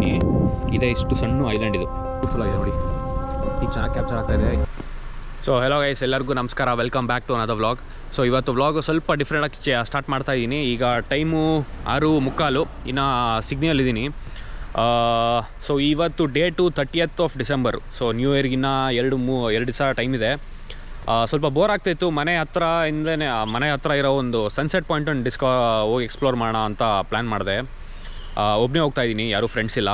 ಇದ್ದೀನಿ. ಇದೇ ಇಷ್ಟು ಸಣ್ಣ ಐಲ್ಯಾಂಡ್ ಇದು, ಫುಲ್ ಆಗಿದೆ ನೋಡಿ, ಈಗ ಚೆನ್ನಾಗಿ ಕ್ಯಾಪ್ಚರ್ ಆಗ್ತಾ ಇದೆ. ಸೊ ಹೆಲೋ ಗೈಸ್, ಎಲ್ಲರಿಗೂ ನಮಸ್ಕಾರ, welcome back to another vlog. So ಇವತ್ತು ವ್ಲಾಗು ಸ್ವಲ್ಪ ಡಿಫ್ರೆಂಟಾಗಿ ಸ್ಟಾರ್ಟ್ ಮಾಡ್ತಾ ಇದ್ದೀನಿ. ಈಗ ಟೈಮು 6:45, ಇನ್ನು ಸಿಗ್ನಲಿದ್ದೀನಿ. ಸೊ ಇವತ್ತು date 30th December. So new ಇಯರ್ಗಿನ್ನ ಎರಡು ದಿವಸ ಟೈಮ್ ಇದೆ. ಸ್ವಲ್ಪ ಬೋರ್ ಆಗ್ತಾಯಿತ್ತು. ಮನೆ ಹತ್ರ ಇರೋ ಒಂದು ಸನ್ಸೆಟ್ ಪಾಯಿಂಟನ್ನು ಹೋಗಿ ಎಕ್ಸ್ಪ್ಲೋರ್ ಮಾಡೋಣ ಅಂತ ಪ್ಲ್ಯಾನ್ ಮಾಡಿದೆ. ಒಬ್ಬನೇ ಹೋಗ್ತಾಯಿದ್ದೀನಿ, ಯಾರೂ ಫ್ರೆಂಡ್ಸ್ ಇಲ್ಲ.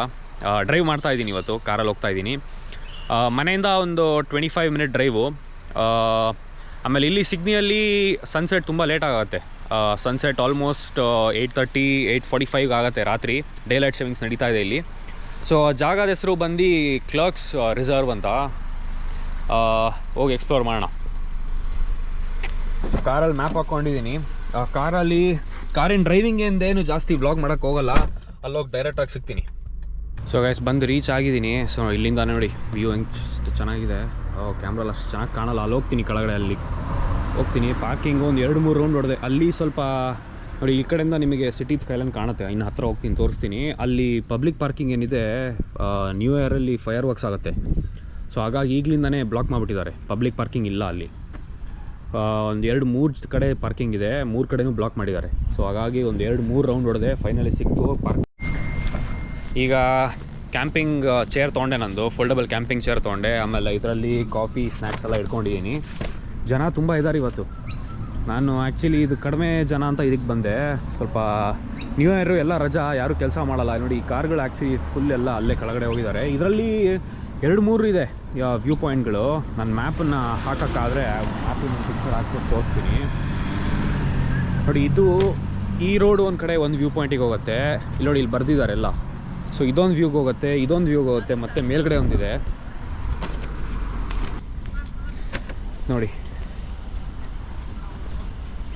ಡ್ರೈವ್ ಮಾಡ್ತಾಯಿದ್ದೀನಿ, ಇವತ್ತು ಕಾರಲ್ಲಿ ಹೋಗ್ತಾಯಿದ್ದೀನಿ. ಮನೆಯಿಂದ ಒಂದು 25 ಮಿನಿಟ್ ಡ್ರೈವು. ಆಮೇಲೆ ಇಲ್ಲಿ ಸಿಗ್ನಿಯಲ್ಲಿ ಸನ್ಸೆಟ್ ತುಂಬ ಲೇಟ್ ಆಗುತ್ತೆ. ಸನ್ಸೆಟ್ ಆಲ್ಮೋಸ್ಟ್ 8:30, 8:45 ಆಗುತ್ತೆ ರಾತ್ರಿ. ಡೇ ಲೈಟ್ ಸೇವಿಂಗ್ಸ್ ನಡೀತಾ ಇದೆ ಇಲ್ಲಿ. ಸೊ ಜಾಗದ ಹೆಸರು ಬಂದು ಕ್ಲರ್ಕ್ಸ್ ರಿಸರ್ವ್ ಅಂತ. ಹೋಗಿ ಎಕ್ಸ್ಪ್ಲೋರ್ ಮಾಡೋಣ. ಕಾರಲ್ಲಿ ಮ್ಯಾಪ್ ಹಾಕ್ಕೊಂಡಿದ್ದೀನಿ. ಕಾರಿನ ಡ್ರೈವಿಂಗೇನು ಜಾಸ್ತಿ ವ್ಲಾಗ್ ಮಾಡೋಕ್ಕೆ ಹೋಗಲ್ಲ, ಅಲ್ಲೋಗಿ ಡೈರೆಕ್ಟಾಗಿ ಸಿಗ್ತೀನಿ. ಸೊ ಗೈಸ್, ಬಂದು ರೀಚ್ ಆಗಿದ್ದೀನಿ. ಸೊ ಇಲ್ಲಿಂದ ನೋಡಿ ವ್ಯೂ ಹೆಂಗೆ ಚೆನ್ನಾಗಿದೆ. ಕ್ಯಾಮ್ರಲ್ಲಿ ಅಷ್ಟು ಚೆನ್ನಾಗಿ ಕಾಣಲ್ಲ. ಅಲ್ಲಿ ಹೋಗ್ತೀನಿ, ಕೆಳಗಡೆ ಅಲ್ಲಿ ಹೋಗ್ತೀನಿ. ಪಾರ್ಕಿಂಗು ಒಂದು 2-3 ರೌಂಡ್ ಹೊಡೆದೆ. ಅಲ್ಲಿ ಸ್ವಲ್ಪ ನೋಡಿ, ಈ ಕಡೆಯಿಂದ ನಿಮಗೆ ಸಿಟಿ ಸ್ಕೈಲೈನ್ ಕಾಣುತ್ತೆ. ಇನ್ನು ಹತ್ತಿರ ಹೋಗ್ತೀನಿ, ತೋರಿಸ್ತೀನಿ. ಅಲ್ಲಿ ಪಬ್ಲಿಕ್ ಪಾರ್ಕಿಂಗ್ ಏನಿದೆ, ನ್ಯೂ ಇಯರಲ್ಲಿ ಫೈರ್ ವರ್ಕ್ಸ್ ಆಗುತ್ತೆ. ಸೊ ಹಾಗಾಗಿ ಈಗಲಿಂದನೇ ಬ್ಲಾಕ್ ಮಾಡಿಬಿಟ್ಟಿದ್ದಾರೆ. ಪಬ್ಲಿಕ್ ಪಾರ್ಕಿಂಗ್ ಇಲ್ಲ ಅಲ್ಲಿ. ಒಂದು 2-3 ಕಡೆ ಪಾರ್ಕಿಂಗ್ ಇದೆ, 3 ಕಡೆನೂ ಬ್ಲಾಕ್ ಮಾಡಿದ್ದಾರೆ. ಸೊ ಹಾಗಾಗಿ ಒಂದು 2-3 ರೌಂಡ್ ಹೊಡೆದೆ, ಫೈನಲಿ ಸಿಕ್ತು ಪಾರ್ಕ್. ಈಗ ಕ್ಯಾಂಪಿಂಗ್ ಚೇರ್ ತೊಗೊಂಡೆ, ನಂದು ಫೋಲ್ಡಬಲ್ ಕ್ಯಾಂಪಿಂಗ್ ಚೇರ್ ತೊಗೊಂಡೆ. ಆಮೇಲೆ ಇದರಲ್ಲಿ ಕಾಫಿ ಸ್ನ್ಯಾಕ್ಸ್ ಎಲ್ಲ ಇಟ್ಕೊಂಡಿದ್ದೀನಿ. ಜನ ತುಂಬ ಇದ್ದಾರೆ ಇವತ್ತು. ನಾನು ಆ್ಯಕ್ಚುಲಿ ಇದು ಕಡಿಮೆ ಜನ ಅಂತ ಇದಕ್ಕೆ ಬಂದೆ. ಸ್ವಲ್ಪ ನ್ಯೂ ಇಯರು ಎಲ್ಲ ರಜಾ, ಯಾರೂ ಕೆಲಸ ಮಾಡಲ್ಲ. ನೋಡಿ, ಈ ಕಾರ್ಗಳು ಆ್ಯಕ್ಚುಲಿ ಫುಲ್ ಎಲ್ಲ ಅಲ್ಲೇ ಕೆಳಗಡೆ ಹೋಗಿದ್ದಾರೆ. ಇದರಲ್ಲಿ 2-3 ಇದೆ ವ್ಯೂ ಪಾಯಿಂಟ್ಗಳು. ನಾನು ಮ್ಯಾಪನ್ನು ಹಾಕೋಕ್ಕಾದರೆ ಮ್ಯಾಪಿನ ಪಿಕ್ಚರ್ ಹಾಕ್ಬಿಟ್ಟು ತೋರಿಸ್ತೀನಿ ನೋಡಿ. ಈ ರೋಡು ಒಂದು ಕಡೆ ಒಂದು ವ್ಯೂ ಪಾಯಿಂಟಿಗೆ ಹೋಗುತ್ತೆ. ಇಲ್ಲಿ ನೋಡಿ, ಇಲ್ಲಿ ಬರೆದಿದ್ದಾರೆ ಎಲ್ಲ. ಸೊ ಇದೊಂದು ವ್ಯೂಗೆ ಹೋಗುತ್ತೆ, ಇದೊಂದು ವ್ಯೂಗೆ ಹೋಗುತ್ತೆ, ಮತ್ತು ಮೇಲ್ಗಡೆ ಒಂದಿದೆ ನೋಡಿ.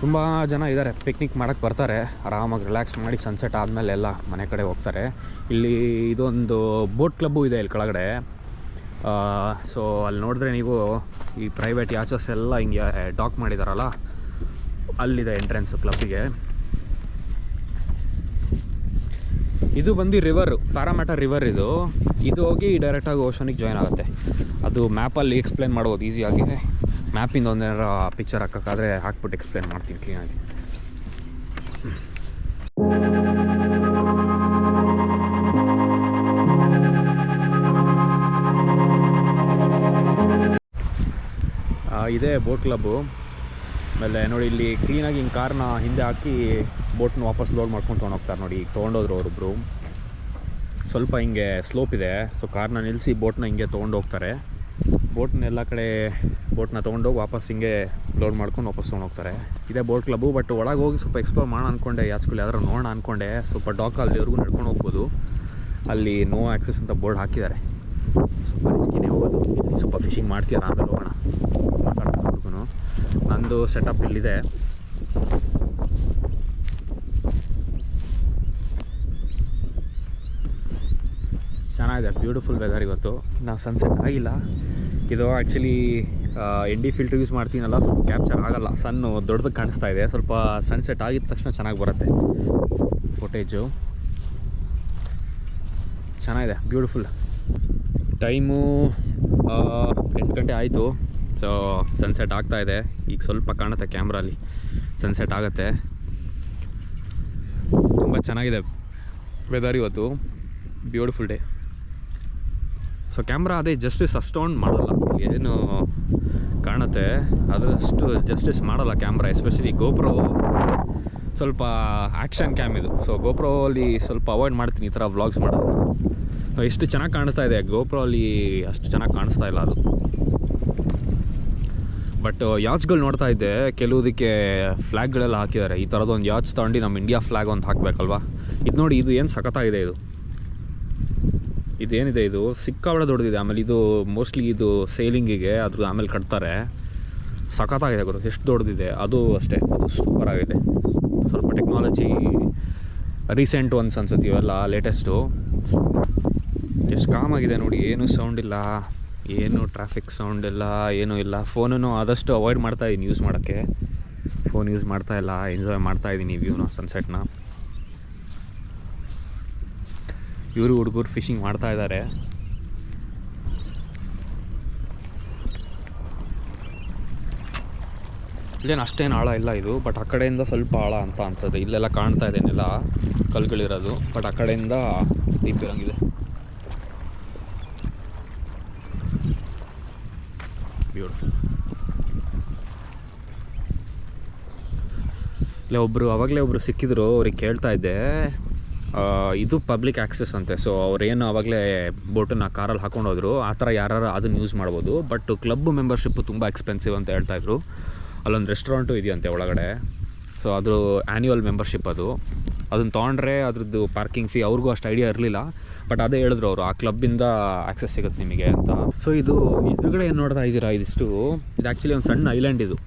ತುಂಬ ಜನ ಇದ್ದಾರೆ, ಪಿಕ್ನಿಕ್ ಮಾಡೋಕ್ಕೆ ಬರ್ತಾರೆ. ಆರಾಮಾಗಿ ರಿಲ್ಯಾಕ್ಸ್ ಮಾಡಿ ಸನ್ಸೆಟ್ ಆದಮೇಲೆ ಎಲ್ಲ ಮನೆ ಕಡೆ ಹೋಗ್ತಾರೆ. ಇಲ್ಲಿ ಇದೊಂದು ಬೋಟ್ ಕ್ಲಬ್ಬು ಇದೆ ಇಲ್ಲಿ ಕೆಳಗಡೆ. ಸೊ ಅಲ್ಲಿ ನೋಡಿದ್ರೆ ನೀವು ಈ ಪ್ರೈವೇಟ್ ಯಾಚಸ್ ಎಲ್ಲ ಹಿಂಗೆ ಡಾಕ್ ಮಾಡಿದಾರಲ್ಲ, ಅಲ್ಲಿದೆ ಎಂಟ್ರೆನ್ಸು ಕ್ಲಬ್ಬಿಗೆ. ಇದು ಬಂದು ರಿವರು, ಪ್ಯಾರಾಮೀಟರ್ ರಿವರ್. ಇದು ಹೋಗಿ ಡೈರೆಕ್ಟಾಗಿ ಓಷನಿಗೆ ಜಾಯ್ನ್ ಆಗುತ್ತೆ. ಅದು ಮ್ಯಾಪಲ್ಲಿ ಎಕ್ಸ್ಪ್ಲೇನ್ ಮಾಡ್ಬೋದು ಈಸಿಯಾಗಿ. ಮ್ಯಾಪಿಂದ ಒಂದೇನಾರ ಪಿಕ್ಚರ್ ಹಾಕೋಕ್ಕಾದರೆ ಹಾಕ್ಬಿಟ್ಟು ಎಕ್ಸ್ಪ್ಲೇನ್ ಮಾಡ್ತೀನಿ ಕ್ಲೀನಾಗಿ. ಇದೇ ಬೋಟ್ ಕ್ಲಬ್ಬು. ಆಮೇಲೆ ನೋಡಿ, ಇಲ್ಲಿ ಕ್ಲೀನಾಗಿ ಹಿಂಗೆ ಕಾರ್ನ ಹಿಂದೆ ಹಾಕಿ ಬೋಟ್ನ ವಾಪಸ್ ಲೋಡ್ ಮಾಡ್ಕೊಂಡು ತೊಗೊಂಡೋಗ್ತಾರೆ ನೋಡಿ. ಈಗ ತೊಗೊಂಡೋದ್ರು ಅವರೊಬ್ಬರು. ಸ್ವಲ್ಪ ಹಿಂಗೆ ಸ್ಲೋಪ್ ಇದೆ. ಸೊ ಕಾರ್ನ ನಿಲ್ಲಿಸಿ ಬೋಟ್ನ ಹಿಂಗೆ ತೊಗೊಂಡೋಗ್ತಾರೆ. ಬೋಟ್ನ ಎಲ್ಲ ಕಡೆ ಬೋಟ್ನ ತೊಗೊಂಡೋಗಿ ವಾಪಸ್ ಹಿಂಗೆ ಲೋಡ್ ಮಾಡ್ಕೊಂಡು ವಾಪಸ್ ತೊಗೊಂಡೋಗ್ತಾರೆ. ಇದೇ ಬೋಟ್ ಕ್ಲಬ್ಬು. ಬಟ್ ಒಳಗೆ ಹೋಗಿ ಸ್ವಲ್ಪ ಎಕ್ಸ್ಪ್ಲೋರ್ ಮಾಡೋಣ ಅಂದ್ಕೊಂಡೆ, ಯಾಚ್ಕಲ್ಲಿ ಯಾವ್ದಾರು ನೋಡೋಣ ಅಂದ್ಕೊಂಡೆ. ಸ್ವಲ್ಪ ಡಾಕ್ ಅಲ್ಲಿವರೆಗೂ ನಡ್ಕೊಂಡು ಹೋಗ್ಬೋದು. ಅಲ್ಲಿ ನೋ ಆ್ಯಕ್ಸೆಸ್ ಅಂತ ಬೋರ್ಡ್ ಹಾಕಿದ್ದಾರೆ. ಸ್ವಲ್ಪ ರಿಸ್ಕಿನೇ ಹೋಗೋದು. ಇಲ್ಲಿ ಸ್ವಲ್ಪ ಫಿಶಿಂಗ್ ಮಾಡ್ತೀರ, ಆಮೇಲೆ ಹೋಗೋಣ ಮಾತಾಡ್ಕೊಂಡು. ನಂದು ಸೆಟಪ್ ಇಲ್ಲಿದೆ. ಚೆನ್ನಾಗಿದೆ, ಬ್ಯೂಟಿಫುಲ್ ವೆದರ್ ಇವತ್ತು. ನಾವು ಸನ್ಸೆಟ್ ಆಗಿಲ್ಲ. ಇದು ಆ್ಯಕ್ಚುಲಿ ND ಫಿಲ್ಟರ್ ಯೂಸ್ ಮಾಡ್ತೀನಲ್ಲ, ಸ್ವಲ್ಪ ಕ್ಯಾಪ್ಚರ್ ಆಗೋಲ್ಲ. ಸನ್ನು ದೊಡ್ಡದಕ್ಕೆ ಕಾಣಿಸ್ತಾ ಇದೆ. ಸ್ವಲ್ಪ ಸನ್ಸೆಟ್ ಆಗಿದ ತಕ್ಷಣ ಚೆನ್ನಾಗಿ ಬರುತ್ತೆ ಫುಟೇಜು. ಚೆನ್ನಾಗಿದೆ, ಬ್ಯೂಟಿಫುಲ್. ಟೈಮು 8 ಗಂಟೆ ಆಯಿತು. ಸೊ ಸನ್ಸೆಟ್ ಆಗ್ತಾಯಿದೆ. ಈಗ ಸ್ವಲ್ಪ ಕಾಣುತ್ತೆ ಕ್ಯಾಮ್ರಲ್ಲಿ, ಸನ್ಸೆಟ್ ಆಗುತ್ತೆ. ತುಂಬ ಚೆನ್ನಾಗಿದೆ ವೆದರ್ ಇವತ್ತು, ಬ್ಯೂಟಿಫುಲ್ ಡೇ. ಸೊ ಕ್ಯಾಮ್ರಾ ಅದೇ ಜಸ್ಟಿಸ್ ಅಷ್ಟೊಂದು ಮಾಡಲ್ಲ. ಏನು ಕಾಣುತ್ತೆ ಅದರಷ್ಟು ಜಸ್ಟಿಸ್ ಮಾಡಲ್ಲ ಕ್ಯಾಮ್ರಾ. ಎಸ್ಪೆಷಲಿ ಗೋಪ್ರೋ ಸ್ವಲ್ಪ ಆ್ಯಕ್ಷನ್ ಕ್ಯಾಮ್ ಇದು. ಸೊ ಗೋಪ್ರೋ ಅಲ್ಲಿ ಸ್ವಲ್ಪ ಅವಾಯ್ಡ್ ಮಾಡ್ತೀನಿ ಈ ಥರ ವ್ಲಾಗ್ಸ್ ಮಾಡೋದು. ಎಷ್ಟು ಚೆನ್ನಾಗಿ ಕಾಣಿಸ್ತಾ ಇದೆ ಗೋಪ್ರೋ ಅಲ್ಲಿ, ಅಷ್ಟು ಚೆನ್ನಾಗಿ ಕಾಣಿಸ್ತಾ ಇಲ್ಲ ಅದು. ಬಟ್ ಯಾಚ್ಗಳು ನೋಡ್ತಾ ಇದ್ದೆ, ಕೆಲವುದಕ್ಕೆ ಫ್ಲ್ಯಾಗ್ಗಳೆಲ್ಲ ಹಾಕಿದ್ದಾರೆ. ಈ ಥರದೊಂದು ಯಾಚ್ ತೊಗೊಂಡು ನಮ್ಮ ಇಂಡಿಯಾ ಫ್ಲ್ಯಾಗ್ ಒಂದು ಹಾಕಬೇಕಲ್ವಾ. ಇದು ನೋಡಿ, ಇದು ಏನು ಸಖತ್ತಾಗಿದೆ. ಇದೇನಿದೆ, ಇದು ಸಿಕ್ಕಾಬಳೆ ದೊಡ್ಡದಿದೆ. ಆಮೇಲೆ ಇದು ಮೋಸ್ಟ್ಲಿ ಇದು ಸೇಲಿಂಗಿಗೆ ಅದ್ರ ಆಮೇಲೆ ಕಟ್ತಾರೆ. ಸಖತ್ತಾಗಿದೆ ಗೊತ್ತು, ಎಷ್ಟು ದೊಡ್ಡದಿದೆ. ಅದು ಅಷ್ಟೇ, ಅದು ಸೂಪರಾಗಿದೆ. ಸ್ವಲ್ಪ ಟೆಕ್ನಾಲಜಿ ರೀಸೆಂಟ್ ಒನ್ಸ್ ಅನ್ಸುತ್ತೆ ಇವೆಲ್ಲ, ಲೇಟೆಸ್ಟು. ಎಷ್ಟು ಕಾಮಾಗಿದೆ ನೋಡಿ, ಏನೂ ಸೌಂಡ್ ಇಲ್ಲ, ಏನು ಟ್ರಾಫಿಕ್ ಸೌಂಡ್ ಇಲ್ಲ, ಏನೂ ಇಲ್ಲ. ಫೋನನ್ನು ಆದಷ್ಟು ಅವಾಯ್ಡ್ ಮಾಡ್ತಾಯಿದ್ದೀನಿ ಯೂಸ್ ಮಾಡೋಕ್ಕೆ. ಫೋನ್ ಯೂಸ್ ಮಾಡ್ತಾಯಿಲ್ಲ, ಎಂಜಾಯ್ ಮಾಡ್ತಾಯಿದ್ದೀನಿ ವ್ಯೂನ, ಸನ್ಸೆಟ್ನ. ಇವರು ಹುಡುಗರು ಫಿಶಿಂಗ್ ಮಾಡ್ತಾ ಇದ್ದಾರೆ. ಇಲ್ಲೇನು ಅಷ್ಟೇನು ಆಳ ಇಲ್ಲ ಇದು, ಬಟ್ ಆ ಕಡೆಯಿಂದ ಸ್ವಲ್ಪ ಆಳ ಅಂತ ಅನ್ಸುತ್ತೆ. ಇಲ್ಲೆಲ್ಲ ಕಾಣ್ತಾ ಇದೇನೆಲ್ಲ ಕಲ್ಗಳಿರೋದು, ಬಟ್ ಆ ಕಡೆಯಿಂದ ಡೀಪ್ ಇರೋಂಗಿದೆ. ಬ್ಯೂಟಿಫುಲ್. ಇಲ್ಲೇ ಆವಾಗಲೇ ಒಬ್ಬರು ಸಿಕ್ಕಿದ್ರು, ಅವ್ರಿಗೆ ಕೇಳ್ತಾ ಇದ್ದೆ, ಇದು ಪಬ್ಲಿಕ್ ಆ್ಯಕ್ಸೆಸ್ ಅಂತೆ. ಸೊ ಅವ್ರೇನು ಆವಾಗಲೇ ಬೋಟನ್ನು ಕಾರಲ್ಲಿ ಹಾಕೊಂಡೋದ್ರು, ಆ ಥರ ಯಾರು ಅದನ್ನು ಯೂಸ್ ಮಾಡ್ಬೋದು. ಬಟ್ ಕ್ಲಬ್ ಮೆಂಬರ್ಶಿಪ್ಪು ತುಂಬ ಎಕ್ಸ್ಪೆನ್ಸಿವ್ ಅಂತ ಹೇಳ್ತಾಯಿದ್ರು. ಅಲ್ಲೊಂದು ರೆಸ್ಟೋರೆಂಟು ಇದೆಯಂತೆ ಒಳಗಡೆ. ಸೊ ಅದು ಆ್ಯನ್ಯುವಲ್ ಮೆಂಬರ್ಶಿಪ್ ಅದನ್ನು ತೊಗೊಂಡ್ರೆ ಅದ್ರದ್ದು ಪಾರ್ಕಿಂಗ್ ಫೀ ಅವ್ರಿಗೂ ಅಷ್ಟು ಐಡಿಯಾ ಇರಲಿಲ್ಲ. ಬಟ್ ಅದೇ ಹೇಳಿದ್ರು ಅವರು, ಆ ಕ್ಲಬ್ಬಿಂದ ಆ್ಯಕ್ಸೆಸ್ ಸಿಗುತ್ತೆ ನಿಮಗೆ ಅಂತ. ಸೊ ಇದು ಎದುರುಗಡೆ ಏನು ನೋಡ್ತಾ ಇದ್ದೀರಾ, ಇದು ಆ್ಯಕ್ಚುಲಿ ಒಂದು ಸಣ್ಣ ಐಲ್ಯಾಂಡ್. ಇದು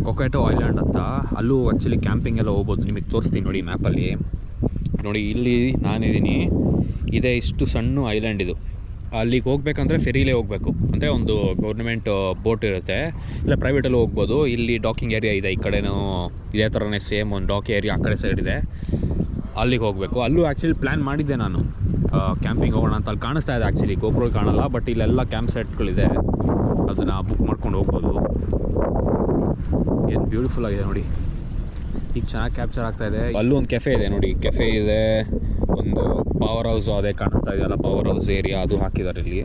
ಕೊಕೊಟೋ ಐಲ್ಯಾಂಡ್ ಅಂತ. ಅಲ್ಲೂ ಆ್ಯಕ್ಚುಲಿ ಕ್ಯಾಂಪಿಂಗ್ ಎಲ್ಲ ಹೋಗ್ಬೋದು. ನಿಮಗೆ ತೋರಿಸ್ತೀನಿ ನೋಡಿ ಮ್ಯಾಪಲ್ಲಿ. ನೋಡಿ ಇಲ್ಲಿ ನಾನಿದ್ದೀನಿ, ಇದೇ ಇಷ್ಟು ಸಣ್ಣ ಐಲ್ಯಾಂಡ್ ಇದು. ಅಲ್ಲಿಗೆ ಹೋಗ್ಬೇಕಂದ್ರೆ ಫೆರಿಲೇ ಹೋಗಬೇಕು. ಅಂದರೆ ಒಂದು ಗೌರ್ಮೆಂಟ್ ಬೋಟ್ ಇರುತ್ತೆ, ಇಲ್ಲ ಪ್ರೈವೇಟಲ್ಲೂ ಹೋಗ್ಬೋದು. ಇಲ್ಲಿ ಡಾಕಿಂಗ್ ಏರಿಯಾ ಇದೆ, ಈ ಕಡೆನೂ ಇದೇ ಥರನೇ ಸೇಮ್ ಒಂದು ಡಾಕ್ ಏರಿಯಾ ಆ ಕಡೆ ಸೈಡ್ ಇದೆ. ಅಲ್ಲಿಗೆ ಹೋಗಬೇಕು. ಅಲ್ಲೂ ಆ್ಯಕ್ಚುಲಿ ಪ್ಲ್ಯಾನ್ ಮಾಡಿದ್ದೆ ನಾನು, ಕ್ಯಾಂಪಿಂಗ್ ಹೋಗೋಣ ಅಂತ. ಅಲ್ಲಿ ಕಾಣಿಸ್ತಾ ಇದೆ ಆ್ಯಕ್ಚುಲಿ, ಗೋಪುರ ಕಾಣಲ್ಲ, ಬಟ್ ಇಲ್ಲೆಲ್ಲ ಕ್ಯಾಂಪ್ ಸೈಟ್ಗಳಿದೆ, ಅದನ್ನು ಬುಕ್ ಮಾಡ್ಕೊಂಡು ಹೋಗ್ಬೋದು. ಏನು ಬ್ಯೂಟಿಫುಲ್ ಆಗಿದೆ ನೋಡಿ, ಈಗ ಚೆನ್ನಾಗಿ ಕ್ಯಾಪ್ಚರ್ ಆಗ್ತಾಯಿದೆ. ಅಲ್ಲೂ ಒಂದು ಕೆಫೆ ಇದೆ ನೋಡಿ, ಕೆಫೆ ಇದೆ, ಒಂದು ಪವರ್ ಹೌಸ್ ಅದೇ ಕಾಣಿಸ್ತಾ ಇದೆಯಲ್ಲ, ಪವರ್ ಹೌಸ್ ಏರಿಯಾ ಅದು ಹಾಕಿದ್ದಾರೆ ಇಲ್ಲಿ.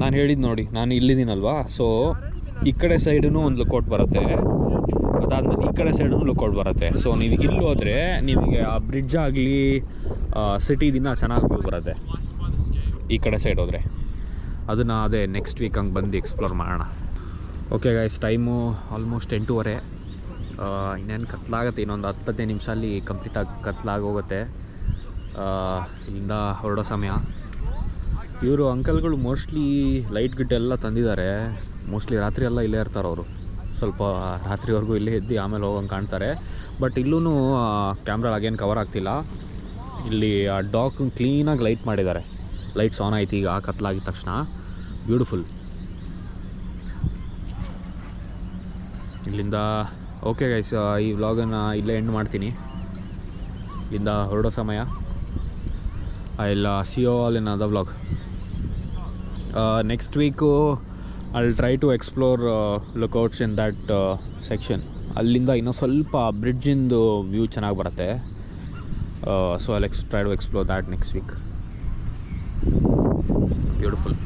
ನಾನು ಹೇಳಿದ್ದು ನೋಡಿ, ನಾನು ಇಲ್ಲಿದ್ದೀನಲ್ವಾ, ಸೊ ಈ ಕಡೆ ಸೈಡೂ ಒಂದು ಲುಕೌಟ್ ಬರುತ್ತೆ, ಅದಾದಮೇಲೆ ಈ ಕಡೆ ಸೈಡೂ ಲುಕೌಟ್ ಬರುತ್ತೆ. ಸೊ ನೀವು ಇಲ್ಲಿ ಹೋದರೆ ನಿಮಗೆ ಆ ಬ್ರಿಡ್ಜ್ ಆಗಲಿ ಸಿಟಿ ದಿನ ಚೆನ್ನಾಗಿ ವ್ಯೂ ಬರುತ್ತೆ ಈ ಕಡೆ ಸೈಡ್ ಹೋದರೆ. ಅದನ್ನು ಅದೇ ನೆಕ್ಸ್ಟ್ ವೀಕ್ ಹಂಗೆ ಬಂದು ಎಕ್ಸ್ಪ್ಲೋರ್ ಮಾಡೋಣ. Okay guys, time almost 8:30. ಇನ್ನೇನು ಕತ್ಲಾಗುತ್ತೆ, ಇನ್ನೊಂದು 10-15 ನಿಮಿಷಲ್ಲಿ ಕಂಪ್ಲೀಟಾಗಿ ಕತ್ಲಾಗೋಗುತ್ತೆ. ಇಲ್ಲಿಂದ ಹೊರಡೋ ಸಮಯ. ಇವರು ಅಂಕಲ್ಗಳು ಮೋಸ್ಟ್ಲಿ ಲೈಟ್ ಗಿಟ್ ಎಲ್ಲ ತಂದಿದ್ದಾರೆ. ಮೋಸ್ಟ್ಲಿ ರಾತ್ರಿ ಎಲ್ಲ ಇಲ್ಲೇ ಇರ್ತಾರೆ ಅವರು. ಸ್ವಲ್ಪ ರಾತ್ರಿವರೆಗೂ ಇಲ್ಲೇ ಎದ್ದು ಆಮೇಲೆ ಹೋಗಂಗೆ ಕಾಣ್ತಾರೆ. ಬಟ್ ಇಲ್ಲೂ ಕ್ಯಾಮ್ರಾ ಆಗೇನು ಕವರ್ ಆಗ್ತಿಲ್ಲ. ಇಲ್ಲಿ ಆ ಡಾಕ್ ಕ್ಲೀನಾಗಿ ಲೈಟ್ ಮಾಡಿದ್ದಾರೆ. ಲೈಟ್ಸ್ ಆನ್ ಆಯ್ತು ಈಗ ಕತ್ಲಾಗಿದ ತಕ್ಷಣ. ಬ್ಯೂಟಿಫುಲ್. ಇಲ್ಲಿಂದ ಓಕೆ ಗೈಸ್, ಈ ವ್ಲಾಗನ್ನು ಇಲ್ಲೇ ಎಂಡ್ ಮಾಡ್ತೀನಿ. ಇಲ್ಲಿಂದ ಹೊರಡೋ ಸಮಯ. I will see you all in other vlog. Next week I will try to explore lookouts in that section. ಅಲ್ಲಿಂದ ಇನ್ನೂ ಸ್ವಲ್ಪ ಬ್ರಿಡ್ಜಿಂದು ವ್ಯೂ ಚೆನ್ನಾಗಿ ಬರುತ್ತೆ. So I will try to explore that next week. Beautiful.